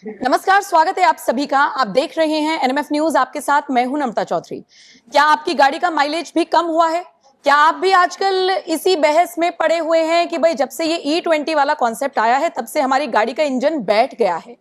नमस्कार, स्वागत है आप सभी का। आप देख रहे हैं एनएमएफ न्यूज। आपके साथ मैं हूं नम्रता चौधरी। क्या आपकी गाड़ी का माइलेज भी कम हुआ है? क्या आप भी आजकल इसी बहस में पड़े हुए हैं कि भाई जब से ये E20 वाला कॉन्सेप्ट आया है तब से हमारी गाड़ी का इंजन बैठ गया है।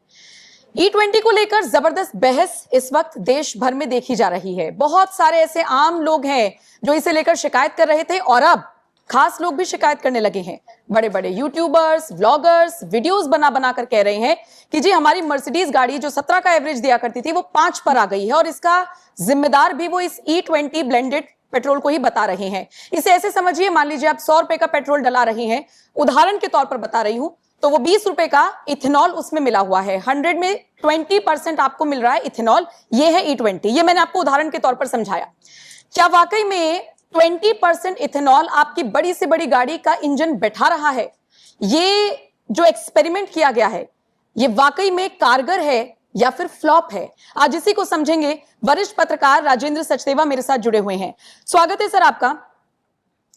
E20 को लेकर जबरदस्त बहस इस वक्त देश भर में देखी जा रही है। बहुत सारे ऐसे आम लोग हैं जो इसे लेकर शिकायत कर रहे थे और अब खास लोग भी शिकायत करने लगे हैं। बड़े बड़े यूट्यूबर्स, व्लॉगर्स वीडियोस बना बना कर कह रहे हैं कि जी हमारी मर्सिडीज गाड़ी जो 17 का एवरेज दिया करती थी वो 5 पर आ गई है और इसका जिम्मेदार भी वो इस E20 ब्लेंडेड पेट्रोल को ही बता रहे हैं। इसे ऐसे समझिए, मान लीजिए आप 100 रुपए का पेट्रोल डला रहे हैं, उदाहरण के तौर पर बता रही हूं, तो वो 20 रुपए का इथेनॉल उसमें मिला हुआ है। 100 में 20% आपको मिल रहा है इथेनॉल। ये है E20। ये मैंने आपको उदाहरण के तौर पर समझाया। क्या वाकई में 20% इथेनॉल आपकी बड़ी से बड़ी गाड़ी का इंजन बैठा रहा है? ये जो एक्सपेरिमेंट किया गया है ये वाकई में कारगर है या फिर फ्लॉप है? आज इसी को समझेंगे। वरिष्ठ पत्रकार राजेंद्र सचदेवा मेरे साथ जुड़े हुए हैं। स्वागत है सर आपका।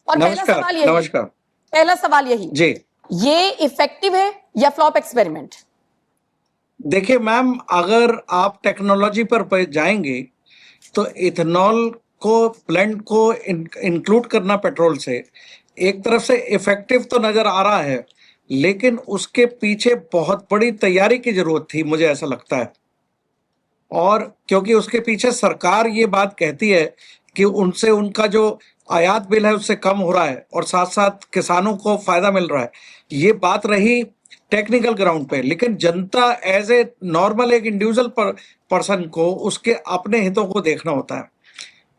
और नमस्कार। नमस्कार। पहला सवाल यही जी, ये इफेक्टिव है या फ्लॉप एक्सपेरिमेंट? देखिए मैम, अगर आप टेक्नोलॉजी पर जाएंगे तो इथेनॉल को ब्लेंड को इंक्लूड करना पेट्रोल से एक तरफ से इफेक्टिव तो नजर आ रहा है, लेकिन उसके पीछे बहुत बड़ी तैयारी की जरूरत थी, मुझे ऐसा लगता है। और क्योंकि उसके पीछे सरकार ये बात कहती है कि उनसे उनका जो आयात बिल है उससे कम हो रहा है और साथ साथ किसानों को फायदा मिल रहा है, ये बात रही टेक्निकल ग्राउंड पे। लेकिन जनता एज ए नॉर्मल एक इंडिविजुअल पर्सन को उसके अपने हितों को देखना होता है।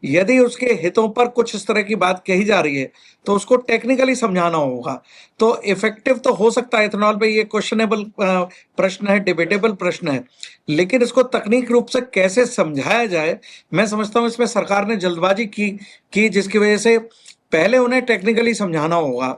यदि उसके हितों पर कुछ इस तरह की बात कही जा रही है तो उसको टेक्निकली समझाना होगा। तो इफेक्टिव तो हो सकता है इथेनॉल पे, ये क्वेश्चनेबल प्रश्न है, डिबेटेबल प्रश्न है, लेकिन इसको तकनीक रूप से कैसे समझाया जाए, मैं समझता हूँ इसमें सरकार ने जल्दबाजी की जिसकी वजह से पहले उन्हें टेक्निकली समझाना होगा।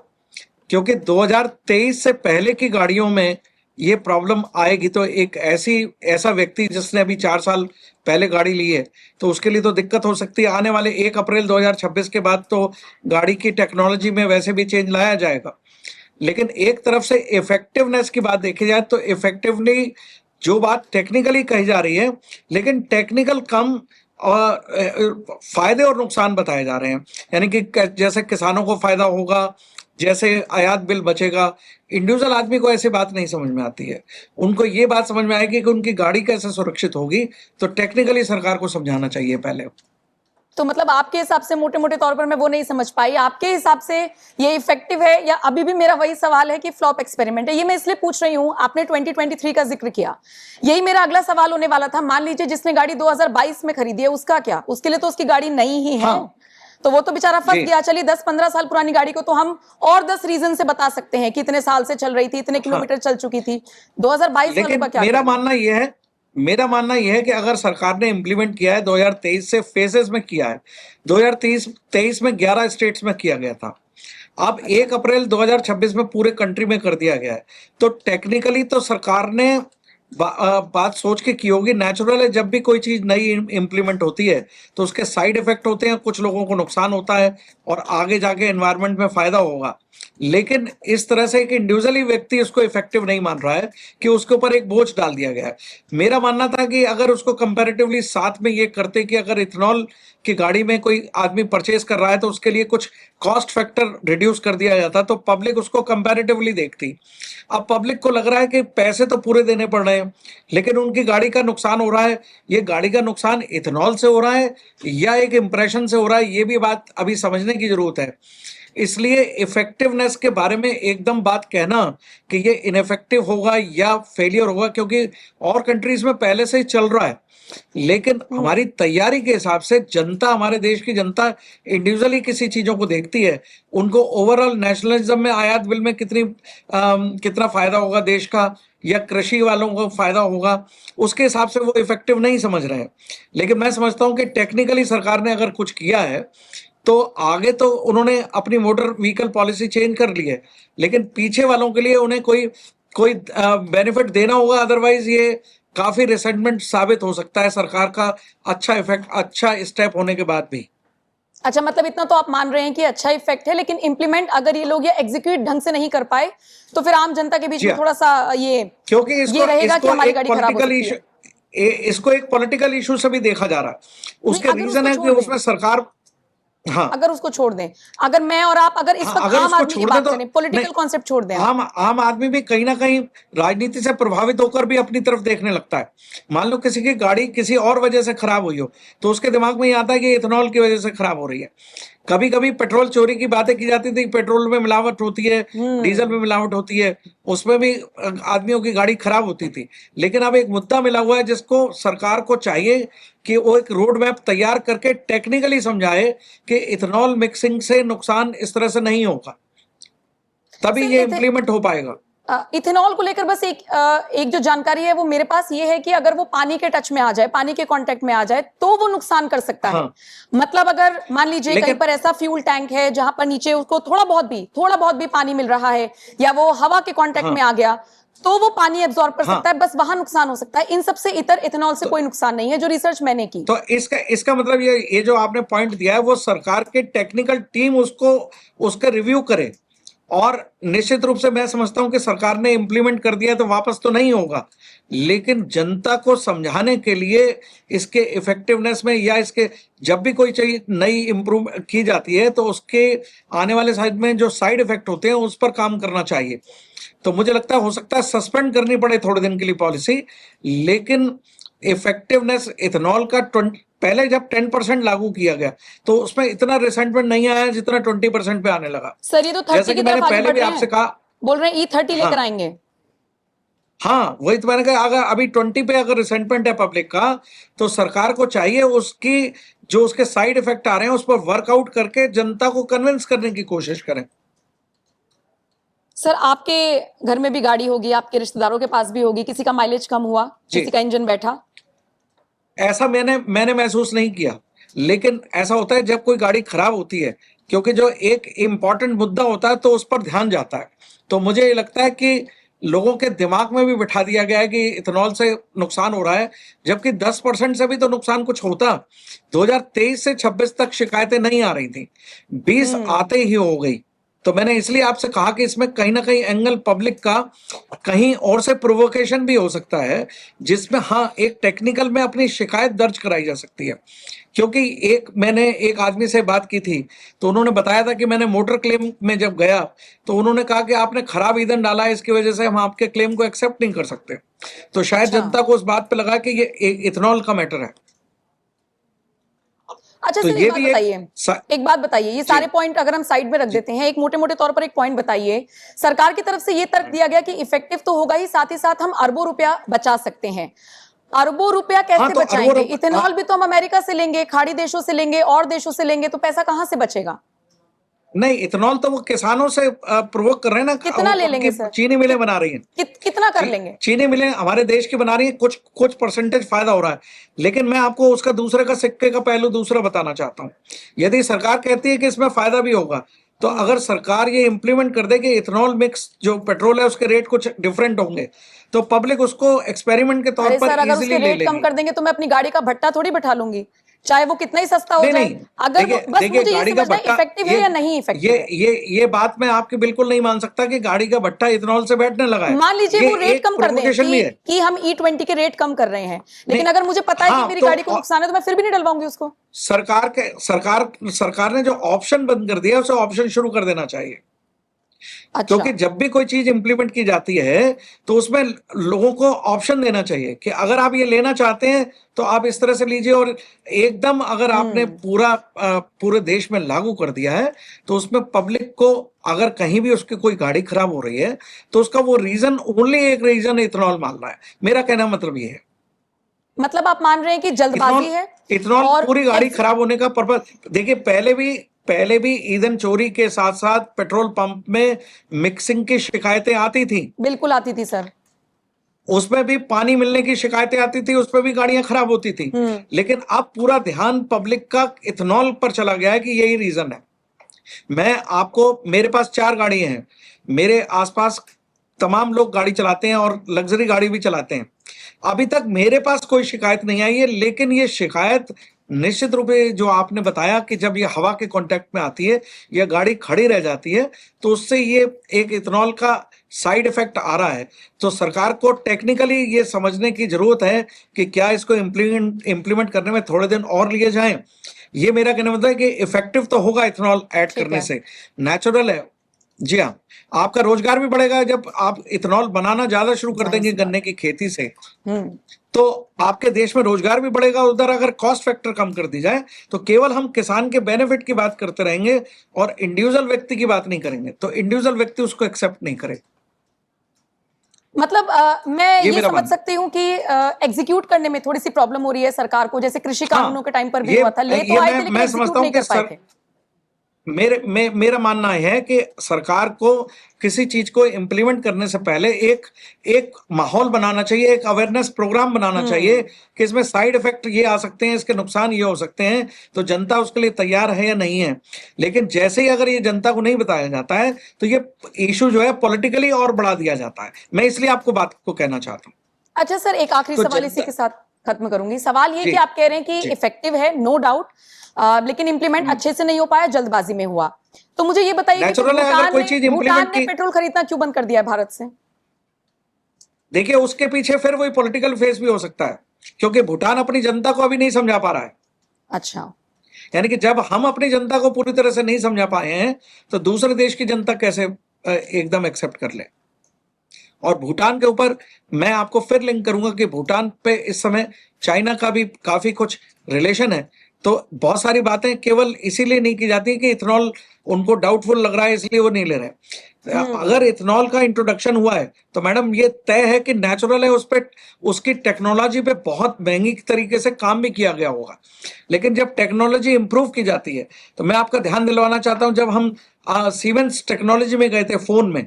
क्योंकि 2023 से पहले की गाड़ियों में ये प्रॉब्लम आएगी तो एक ऐसा व्यक्ति जिसने अभी 4 साल पहले गाड़ी ली है तो उसके लिए तो दिक्कत हो सकती है। आने वाले 1 अप्रैल 2026 के बाद तो गाड़ी की टेक्नोलॉजी में वैसे भी चेंज लाया जाएगा। लेकिन एक तरफ से इफेक्टिवनेस की बात देखी जाए तो इफेक्टिवली जो बात टेक्निकली कही जा रही है, लेकिन टेक्निकल कम और फायदे और नुकसान बताए जा रहे हैं। यानी कि जैसे किसानों को फायदा होगा, जैसे आयात बिल बचेगा, इंडिविजुअल आदमी को ऐसी बात नहीं समझ में आती है। उनको ये बात समझ में आएगी कि उनकी गाड़ी कैसे सुरक्षित होगी, तो टेक्निकली सरकार को समझाना चाहिए पहले। तो मतलब आपके हिसाब से, मोटे मोटे तौर पर मैं वो नहीं समझ पाई, आपके हिसाब से ये इफेक्टिव है या अभी भी मेरा वही सवाल है कि फ्लॉप एक्सपेरिमेंट है? ये मैं इसलिए पूछ रही हूं, आपने 2023 का जिक्र किया, यही मेरा अगला सवाल होने वाला था। मान लीजिए जिसने गाड़ी 2022 में खरीदी है उसका क्या? उसके लिए तो उसकी गाड़ी नई ही है। हाँ, तो वो तो बेचारा फंस गया। चलिए 10-15 साल पुरानी गाड़ी को तो हम और 10 रीजन से बता सकते हैं कि इतने साल से चल रही थी, इतने किलोमीटर चल चुकी थी। 2022 वालों लेकिन का क्या? मेरा मानना यह है कि अगर सरकार ने इंप्लीमेंट किया है 2023 से फेजेस में किया है, 2023 में 11 स्टेट्स में किया गया था, अब 1 अप्रैल 2026 में पूरे कंट्री में कर दिया गया है, तो टेक्निकली तो सरकार ने बात सोच के की होगी। नेचुरल है, जब भी कोई चीज नई इंप्लीमेंट होती है तो उसके साइड इफेक्ट होते हैं, कुछ लोगों को नुकसान होता है और आगे जाके एनवायरनमेंट में फायदा होगा। लेकिन इस तरह से एक इंडिविजुअली व्यक्ति उसको इफेक्टिव नहीं मान रहा है कि उसके ऊपर एक बोझ डाल दिया गया है। मेरा मानना था कि अगर उसको कंपैरेटिवली साथ में ये करते कि अगर इथेनॉल की गाड़ी में कोई आदमी परचेज कर रहा है तो उसके लिए कुछ कॉस्ट फैक्टर रिड्यूस कर दिया जाता तो पब्लिक उसको कंपैरेटिवली देखती। अब पब्लिक को लग रहा है कि पैसे तो पूरे देने पड़ रहे हैं लेकिन उनकी गाड़ी का नुकसान हो रहा है। ये गाड़ी का नुकसान इथेनॉल से हो रहा है या एक इंप्रेशन से हो रहा है, ये भी बात अभी समझने की जरूरत है। इसलिए इफेक्टिवनेस के बारे में एकदम बात कहना कि ये इनइफेक्टिव होगा या फेलियर होगा, क्योंकि और कंट्रीज में पहले से ही चल रहा है, लेकिन हमारी तैयारी के हिसाब से जनता, हमारे देश की जनता इंडिविजुअली किसी चीजों को देखती है। उनको ओवरऑल नेशनलिज्म में आयात बिल में कितना फायदा होगा देश का या कृषि वालों को फायदा होगा, उसके हिसाब से वो इफेक्टिव नहीं समझ रहे हैं। लेकिन मैं समझता हूं कि टेक्निकली सरकार ने अगर कुछ किया है तो आगे तो उन्होंने अपनी मोटर व्हीकल पॉलिसी चेंज कर ली है, लेकिन पीछे वालों के लिए उन्हें कोई कोई बेनिफिट देना होगा, अदरवाइज ये काफी रिसेंटमेंट साबित हो सकता है सरकार का अच्छा स्टेप होने के बाद भी। अच्छा, मतलब इतना तो आप मान रहे हैं कि अच्छा इफेक्ट है, लेकिन इम्प्लीमेंट अगर ये लोग या एग्जीक्यूट ढंग से नहीं कर पाए तो फिर आम जनता के बीच जी में हाँ, थोड़ा सा ये क्योंकि इसको रहेगा कि इसको हमारी एक गाड़ी खराब हो पॉलिटिकल सकती इशू, है। इसको एक पॉलिटिकल इशू से भी देखा जा रहा है। नहीं, उसके अगर रीजन उसको है कि छोड़ दें, उसमें सरकार, हाँ अगर उसको छोड़ दें, अगर मैं और आप अगर इस हाँ, वक्त अगर आम उसको आदमी की छोड़ दे बात तो करें, नहीं, पॉलिटिकल कॉन्सेप्ट छोड़ दें आप। आम आदमी भी कहीं ना कहीं राजनीति से प्रभावित होकर भी अपनी तरफ देखने लगता है। मान लो किसी की गाड़ी किसी और वजह से खराब हुई हो, तो उसके दिमाग में ये आता है कि इथेनॉल की वजह से खराब हो रही है। कभी कभी पेट्रोल चोरी की बातें की जाती थी, पेट्रोल में मिलावट होती है, डीजल में मिलावट होती है, उसमें भी आदमियों की गाड़ी खराब होती थी। लेकिन अब एक मुद्दा मिला हुआ है जिसको सरकार को चाहिए कि वो एक रोड मैप तैयार करके टेक्निकली समझाए कि इथेनॉल मिक्सिंग से नुकसान इस तरह से नहीं होगा, तभी सर ये इंप्लीमेंट हो पाएगा। इथेनॉल को लेकर बस एक जो जानकारी है वो मेरे पास ये है कि अगर वो पानी के टच में आ जाए, पानी के कांटेक्ट में आ जाए, तो वो नुकसान कर सकता है। हाँ, मतलब अगर मान लीजिए कहीं लेकिन पर ऐसा फ्यूल टैंक है जहां पर नीचे उसको थोड़ा बहुत भी पानी मिल रहा है, या वो हवा के कांटेक्ट में हाँ आ गया, तो वो पानी एब्जॉर्ब कर हाँ, सकता है, बस वहां नुकसान हो सकता है। इन सबसे इतर इथेनॉल से तो कोई नुकसान नहीं है, जो रिसर्च मैंने की। तो इसका इसका मतलब ये जो आपने पॉइंट दिया है वो सरकार के टेक्निकल टीम उसको उसका रिव्यू करे, और निश्चित रूप से मैं समझता हूं कि सरकार ने इंप्लीमेंट कर दिया तो वापस तो नहीं होगा, लेकिन जनता को समझाने के लिए इसके इफेक्टिवनेस में, या इसके जब भी कोई चीज नई इंप्रूव की जाती है तो उसके आने वाले साइड में जो साइड इफेक्ट होते हैं उस पर काम करना चाहिए। तो मुझे लगता है हो सकता है सस्पेंड करनी पड़े थोड़े दिन के लिए पॉलिसी, लेकिन इफेक्टिवनेस इथेनॉल का पहले जब 10% लागू किया गया तो उसमें इतना रिसेंटमेंट नहीं आया जितना 20% पे आने लगा। सर ये तो 30 जैसा की कि मैंने तरफ आगे पहले बढ़ भी रहे आपसे हैं, कहा, बोल रहे हैं E30 लेकर हाँ आएंगे। हाँ, वही तो मैंने कहा, अगर अभी 20 पे अगर रिसेंटमेंट है पब्लिक का, तो सरकार को चाहिए उसकी जो उसके साइड इफेक्ट आ रहे हैं उस पर वर्कआउट करके जनता को कन्विंस करने की कोशिश करें। सर आपके घर में भी गाड़ी होगी, आपके रिश्तेदारों के पास भी होगी, किसी का माइलेज कम हुआ, जी, किसी का इंजन बैठा? ऐसा मैंने मैंने महसूस नहीं किया, लेकिन ऐसा होता है जब कोई गाड़ी खराब होती है, क्योंकि जो एक इम्पॉर्टेंट मुद्दा होता है तो उस पर ध्यान जाता है। तो मुझे ये लगता है कि लोगों के दिमाग में भी बिठा दिया गया है कि इथेनॉल से नुकसान हो रहा है, जबकि 10% से भी तो नुकसान कुछ होता। 2023 से 26 तक शिकायतें नहीं आ रही थी, 20 आते ही हो गई। तो मैंने इसलिए आपसे कहा कि इसमें कहीं ना कहीं एंगल पब्लिक का कहीं और से प्रोवोकेशन भी हो सकता है, जिसमें हाँ एक टेक्निकल में अपनी शिकायत दर्ज कराई जा सकती है। क्योंकि मैंने एक आदमी से बात की थी तो उन्होंने बताया था कि मैंने मोटर क्लेम में जब गया तो उन्होंने कहा कि आपने खराब ईंधन डाला है, इसकी वजह से हम आपके क्लेम को एक्सेप्ट नहीं कर सकते। तो शायद अच्छा जनता को उस बात पे लगा कि ये इथेनॉल का मैटर है। अच्छा तो सर, ये भी एक बात बताइए, ये जी सारे पॉइंट अगर हम साइड में रख देते हैं, एक मोटे मोटे तौर पर एक पॉइंट बताइए। सरकार की तरफ से ये तर्क दिया गया कि इफेक्टिव तो होगा ही, साथ ही साथ हम अरबों रुपया बचा सकते हैं। अरबों रुपया हाँ, कैसे तो बचाएंगे? इथेनॉल भी तो हम अमेरिका से लेंगे, खाड़ी देशों से लेंगे, और देशों से लेंगे, तो पैसा कहां से बचेगा? नहीं, इथेनॉल तो वो किसानों से प्रोवोक कर रहे हैं ना, कितना ले लेंगे उनकी सर? चीनी मिलें बना रही हैं। कितना कर लेंगे? चीनी मिलें हमारे देश की बना रही है, कुछ कुछ परसेंटेज फायदा हो रहा है, लेकिन मैं आपको उसका दूसरे का सिक्के का पहलू दूसरा बताना चाहता हूं। यदि सरकार कहती है कि इसमें फायदा भी होगा, तो अगर सरकार ये इंप्लीमेंट कर दे कि इथेनॉल मिक्स जो पेट्रोल है उसके रेट कुछ डिफरेंट होंगे, तो पब्लिक उसको एक्सपेरिमेंट के तौर अरे पर सर, अगर इजीली उसके ले रेट कम लेगी। कर देंगे तो मैं अपनी गाड़ी का भट्टा थोड़ी बैठा लूंगी, चाहे वो कितना ही सस्ता हो नहीं जाए। नहीं, अगर वो, देखिए बस देखिए, मुझे ये गाड़ी का समझना है भट्टा, इफेक्टिव है या नहीं इफेक्टिव है। ये बात मैं आपकी बिल्कुल नहीं मान सकता कि गाड़ी का भट्टा इथेनॉल से बैठने लगा है। मान लीजिए ये वो रेट एक कम कर दें प्रोवोकेशन भी है। कि हम E20 के रेट कम कर रहे हैं, लेकिन नहीं, अगर मुझे पता है कि हाँ मेरी तो गाड़ी को नुकसान है तो मैं फिर भी नहीं डलवाऊंगी उसको। सरकार ने जो ऑप्शन बंद कर दिया उसे ऑप्शन शुरू कर देना चाहिए। अच्छा, क्योंकि जब भी कोई चीज इंप्लीमेंट की जाती है तो उसमें लोगों को ऑप्शन देना चाहिए कि अगर आप ये लेना चाहते हैं तो आप इस तरह से लीजिए, और एकदम अगर आपने पूरे देश में लागू कर दिया है तो उसमें पब्लिक को अगर कहीं भी उसकी कोई गाड़ी खराब हो रही है तो उसका वो रीजन ओनली एक रीजन इथेनॉल मानना है। मेरा कहना मतलब ये है, मतलब आप मान रहे हैं कि जल्दबाजी है इथेनॉल और पूरी गाड़ी खराब होने का पर्पज। देखिए पहले भी ईंधन चोरी के साथ साथ पेट्रोल पंप में मिक्सिंग की शिकायतें आती थी, बिल्कुल आती थी सर। उसमें भी पानी मिलने की शिकायतें आती थी, उसमें भी गाड़ियां खराब होती थी। लेकिन अब पूरा ध्यान पब्लिक का इथेनॉल पर चला गया है कि यही रीजन है। मेरे पास 4 गाड़ियां हैं, मेरे आसपास तमाम लोग गाड़ी चलाते हैं और लग्जरी गाड़ी भी चलाते हैं। अभी तक मेरे पास कोई शिकायत नहीं आई है, लेकिन ये शिकायत निश्चित रूप से जो आपने बताया कि जब ये हवा के कांटेक्ट में आती है या गाड़ी खड़ी रह जाती है तो उससे ये एक इथेनॉल का साइड इफेक्ट आ रहा है। तो सरकार को टेक्निकली ये समझने की जरूरत है कि क्या इसको इम्प्लीमेंट करने में थोड़े दिन और लिए जाएं। ये मेरा कहना मतलब है कि इफेक्टिव तो होगा इथेनॉल ऐड ठीक करने है। से, नेचुरल है। जी हाँ, आपका रोजगार भी बढ़ेगा जब आप इथेनॉल बनाना ज्यादा शुरू कर जाहिर देंगे सी बात। गन्ने की खेती से, हम्म तो आपके देश में रोजगार भी बढ़ेगा। उधर अगर कॉस्ट फैक्टर कम कर दी जाए तो केवल हम किसान के बेनिफिट की बात करते रहेंगे और इंडिविजुअल व्यक्ति की बात नहीं करेंगे, तो इंडिविजुअल व्यक्ति उसको एक्सेप्ट नहीं करे। मतलब मैं ये ये मेरा समझ मानना सकती हूँ कि एग्जीक्यूट करने में थोड़ी सी प्रॉब्लम हो रही है सरकार को, जैसे कृषि हाँ, कानूनों के टाइम पर भी ये हुआ था, ले तो ये आए थे लेकिन मैं एग्जीक्यूट समझता हूँ नहीं कि कर पाए थे। मेरा मानना है कि सरकार को किसी चीज को इम्प्लीमेंट करने से पहले एक एक माहौल बनाना चाहिए, एक अवेयरनेस प्रोग्राम बनाना चाहिए कि इसमें साइड इफेक्ट ये आ सकते हैं, इसके नुकसान ये हो सकते हैं, तो जनता उसके लिए तैयार है या नहीं है। लेकिन जैसे ही अगर ये जनता को नहीं बताया जाता है तो ये इशू जो है पॉलिटिकली और बढ़ा दिया जाता है। मैं इसलिए आपको बात को कहना चाहता हूँ। अच्छा सर, एक आखिरी तो सवाल इसी जनता के साथ खत्म करूंगी। सवाल ये जी कि आप कह रहे हैं कि जी इफेक्टिव है, नो डाउट, लेकिन इंप्लीमेंट अच्छे से नहीं हो पाया, जल्दबाजी में हुआ। तो मुझे ये बताइए कि फिर नेचुरल है, अगर कोई चीज भूटान इम्प्लीमेंट ने की, पेट्रोल खरीदना क्यों बंद कर दिया है भारत से? देखिए उसके पीछे फिर वही पॉलिटिकल फेस भी हो सकता है, क्योंकि भूटान अपनी जनता को अभी नहीं समझा पा रहा है। अच्छा। यानी कि जब हम अपनी जनता को पूरी तरह से नहीं समझा पाए हैं तो दूसरे देश की जनता कैसे एकदम एक्सेप्ट कर ले। और भूटान के ऊपर मैं आपको फिर लिंक करूंगा कि भूटान पे इस समय चाइना का भी काफी कुछ रिलेशन है। तो बहुत सारी बातें केवल इसीलिए नहीं की जाती कि इथेनॉल उनको डाउटफुल लग रहा है इसलिए वो नहीं ले रहे। अगर इथेनॉल का इंट्रोडक्शन हुआ है तो मैडम ये तय है कि नेचुरल है, उस पे उसकी टेक्नोलॉजी पे बहुत महंगी तरीके से काम भी किया गया होगा। लेकिन जब टेक्नोलॉजी इंप्रूव की जाती है, तो मैं आपका ध्यान दिलवाना चाहता हूं, जब हम सीमेंस टेक्नोलॉजी में गए थे फोन में,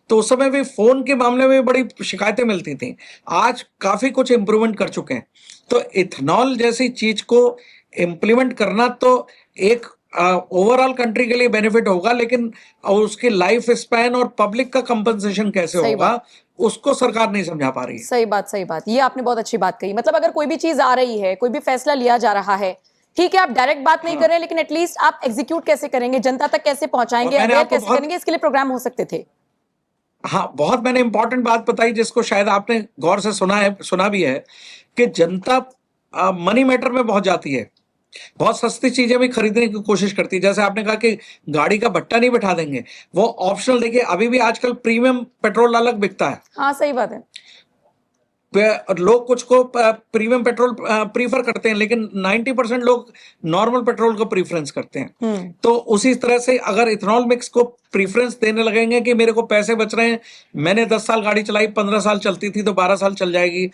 तो उस समय भी फोन के मामले में बड़ी शिकायतें मिलती थी। आज काफी कुछ इंप्रूवमेंट कर चुके हैं। तो इथेनॉल जैसी चीज को इम्प्लीमेंट करना तो एक ओवरऑल कंट्री के लिए बेनिफिट होगा, लेकिन उसकी लाइफ स्पैन और पब्लिक का कंपनसेशन कैसे सही होगा बात। उसको सरकार नहीं समझा पा रही है। सही बात, सही बात। ये आपने बहुत अच्छी बात कही। मतलब अगर कोई भी चीज आ रही है, कोई भी फैसला लिया जा रहा है, ठीक है आप डायरेक्ट बात नहीं कर रहे हैं, लेकिन एटलीस्ट आप एग्जीक्यूट कैसे करेंगे, जनता तक कैसे और पहुंचाएंगे, मैंने अवेयर आपको कैसे करेंगे, इसके लिए प्रोग्राम हो सकते थे। हाँ, बहुत मैंने इंपॉर्टेंट बात बताई जिसको शायद आपने गौर से सुना भी है, कि जनता मनी मैटर में बहुत जाती है, बहुत सस्ती चीजें भी खरीदने की कोशिश करती है। जैसे आपने कहा कि गाड़ी का भट्टा नहीं बैठा देंगे, वो ऑप्शनल। देखिए अभी भी आजकल प्रीमियम पेट्रोल अलग बिकता है। हाँ सही बात है। लोग कुछ को प्रीमियम पेट्रोल प्रीफर करते हैं, लेकिन 90% लोग नॉर्मल पेट्रोल को प्रीफरेंस करते हैं। तो उसी तरह से अगर इथेनॉल मिक्स को प्रीफरेंस देने लगेंगे कि मेरे को पैसे बच रहे हैं, मैंने 10 साल गाड़ी चलाई, 15 साल चलती थी तो 12 साल चल जाएगी,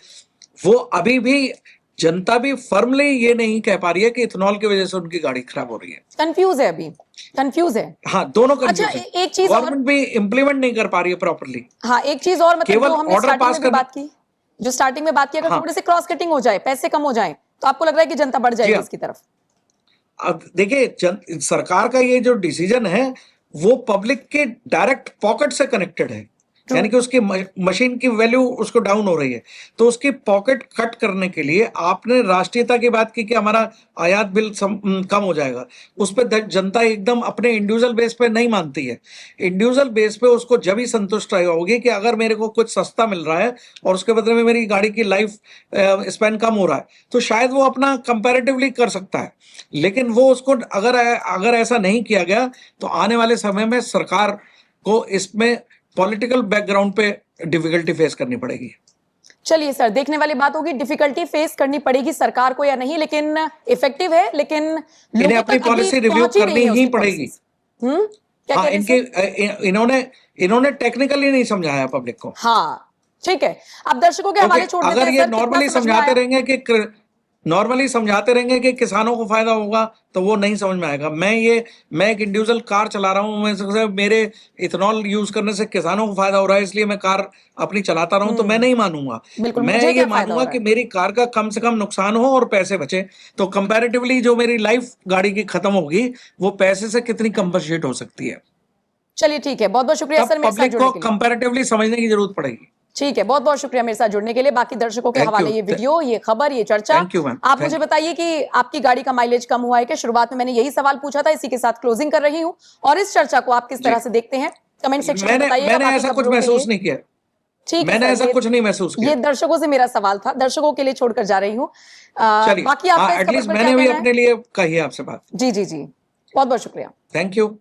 वो अभी भी जनता भी फर्मली ये नहीं कह पा रही है कि इथेनॉल की वजह से उनकी गाड़ी खराब हो रही है। कंफ्यूज है, अभी कंफ्यूज है। हाँ, दोनों अच्छा कंफ्यूज है। एक चीज और, गवर्नमेंट भी इम्प्लीमेंट नहीं कर पा रही है प्रॉपरली। हाँ एक चीज और, मतलब केवल जो हमने ऑर्डर स्टार्टिंग पास में भी करना। बात की, जो स्टार्टिंग में बात की, अगर हाँ थोड़े से क्रॉस कटिंग हो जाए, पैसे कम हो जाए, तो आपको लग रहा है कि जनता बढ़ जी जाएगी हाँ। इसकी तरफ? अब देखिए सरकार का ये जो डिसीजन है वो पब्लिक के डायरेक्ट पॉकेट से कनेक्टेड है। यानी कि उसकी मशीन की वैल्यू उसको डाउन हो रही है, तो उसकी पॉकेट कट करने के लिए आपने राष्ट्रीयता की बात की कि हमारा आयात बिल कम हो जाएगा। उस पर जनता एकदम अपने इंडिविजुअल बेस पे नहीं मानती है। इंडिविजुअल बेस पे उसको जब ही संतुष्ट होगी कि अगर मेरे को कुछ सस्ता मिल रहा है और उसके बदले में मेरी गाड़ी की लाइफ स्पैन कम हो रहा है, तो शायद वो अपना कंपैरेटिवली कर सकता है। लेकिन वो उसको अगर ऐसा नहीं किया गया तो आने वाले समय में सरकार को इसमें पॉलिटिकल बैकग्राउंड पे डिफिकल्टी फेस करनी पड़ेगी। चलिए सर, देखने वाली बात होगी, डिफिकल्टी फेस करनी पड़ेगी सरकार को या नहीं, लेकिन इफेक्टिव है, लेकिन लोगों अपनी तक अभी पॉलिसी रिव्यू पहुंची करनी नहीं है ही उसकी पड़ेगी। policies। क्या हाँ, कह रहे हैं सर? इन्होंने टेक्निकली नहीं समझाया पब्लिक को। हाँ ठीक है, आप दर्शकों के हवाले छोड़ देते अगर हैं ये सर, कितना नॉर्मली समझ में समझाते आया? रहेंगे कि किसानों को फायदा होगा, तो वो नहीं समझ में आएगा। मैं एक इंडिविजुअल कार चला रहा हूँ, मेरे इथेनॉल यूज करने से किसानों को फायदा हो रहा है, इसलिए मैं कार अपनी चलाता रहूं, तो मैं नहीं मानूंगा। बिल्कुल, मैं मुझे ये क्या फायदा हो मानूंगा रहा कि है? मेरी कार का कम से कम नुकसान हो और पैसे बचे, तो कंपैरेटिवली जो मेरी लाइफ गाड़ी की खत्म होगी वो पैसे से कितनी कंपनसेट हो सकती है। चलिए ठीक है, बहुत बहुत शुक्रिया तब सर मेरे साथ पब्लिक जुड़ने को के लिए। कंपैरेटिवली समझने की जरूरत पड़ेगी। ठीक है, बहुत बहुत शुक्रिया मेरे साथ जुड़ने के लिए। बाकी दर्शकों के Thank हवाले you. ये वीडियो, ये खबर, ये चर्चा। Thank you, ma'am. आप Thank मुझे you. बताइए कि आपकी गाड़ी का माइलेज कम हुआ है क्या? शुरुआत में मैंने यही सवाल पूछा था, इसी के साथ क्लोजिंग कर रही हूं। और इस चर्चा को आप किस तरह से देखते हैं, कमेंट सेक्शन में बताइएगा। मैंने बाकी ऐसा कुछ खबरों के महसूस लिए- नहीं किया। ठीक है मैंने सर, ऐसा कुछ नहीं महसूस किया। ये दर्शकों से मेरा सवाल था, दर्शकों के लिए छोड़कर जा रही हूँ। चलिए, बाकी आपका इस खबर एटलीस्ट पर क्या मैंने भी कहना है? अपने लिए कही आपसे बात। जी जी जी, बहुत बहुत शुक्रिया। Thank you.